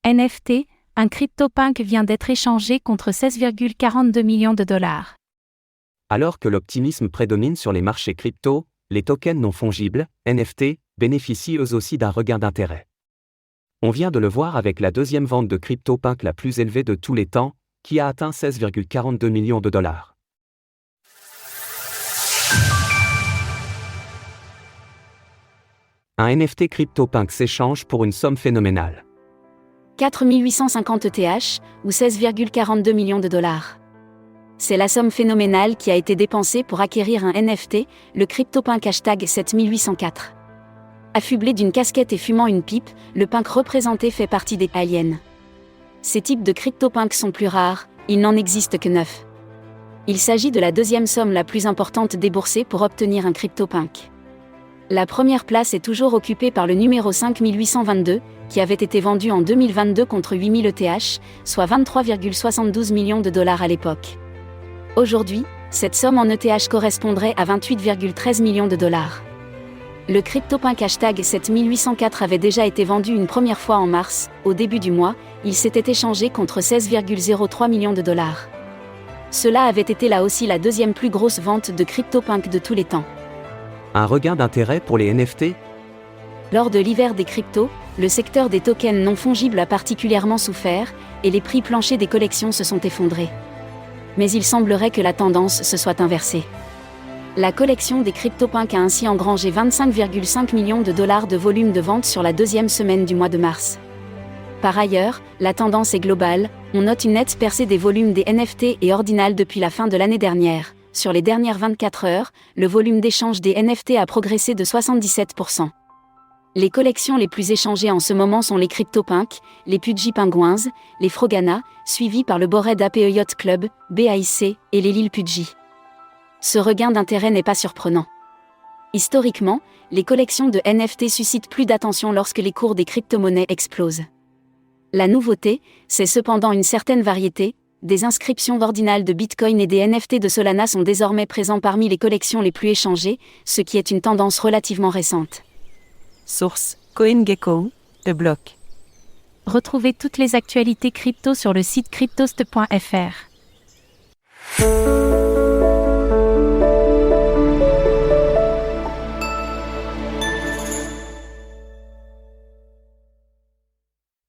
NFT, un CryptoPunk vient d'être échangé contre 16,42 millions de dollars. Alors que l'optimisme prédomine sur les marchés crypto, les tokens non fongibles, NFT, bénéficient eux aussi d'un regain d'intérêt. On vient de le voir avec la deuxième vente de CryptoPunk la plus élevée de tous les temps, qui a atteint 16,42 millions de dollars. Un NFT CryptoPunk s'échange pour une somme phénoménale. 4850 ETH, ou 16,42 millions de dollars. C'est la somme phénoménale qui a été dépensée pour acquérir un NFT, le CryptoPunk #7804. Affublé d'une casquette et fumant une pipe, le punk représenté fait partie des aliens. Ces types de CryptoPunk sont plus rares, il n'en existe que 9. Il s'agit de la deuxième somme la plus importante déboursée pour obtenir un CryptoPunk. La première place est toujours occupée par le numéro 5822, qui avait été vendu en 2022 contre 8000 ETH, soit 23,72 millions de dollars à l'époque. Aujourd'hui, cette somme en ETH correspondrait à 28,13 millions de dollars. Le CryptoPunk #7804 avait déjà été vendu une première fois en mars, au début du mois, il s'était échangé contre 16,03 millions de dollars. Cela avait été là aussi la deuxième plus grosse vente de CryptoPunk de tous les temps. Un regain d'intérêt pour les NFT ? Lors de l'hiver des cryptos, le secteur des tokens non fongibles a particulièrement souffert, et les prix planchers des collections se sont effondrés. Mais il semblerait que la tendance se soit inversée. La collection des CryptoPunk a ainsi engrangé 25,5 millions de dollars de volume de vente sur la deuxième semaine du mois de mars. Par ailleurs, la tendance est globale, on note une nette percée des volumes des NFT et ordinals depuis la fin de l'année dernière. Sur les dernières 24 heures, le volume d'échange des NFT a progressé de 77%. Les collections les plus échangées en ce moment sont les CryptoPunk, les Pudgy Penguins, les Frogana, suivis par le Bored Ape Yacht Club, BAIC, et les Lil Pudgy. Ce regain d'intérêt n'est pas surprenant. Historiquement, les collections de NFT suscitent plus d'attention lorsque les cours des crypto-monnaies explosent. La nouveauté, c'est cependant une certaine variété. Des inscriptions ordinales de Bitcoin et des NFT de Solana sont désormais présents parmi les collections les plus échangées, ce qui est une tendance relativement récente. Source: CoinGecko, le bloc. Retrouvez toutes les actualités crypto sur le site cryptost.fr.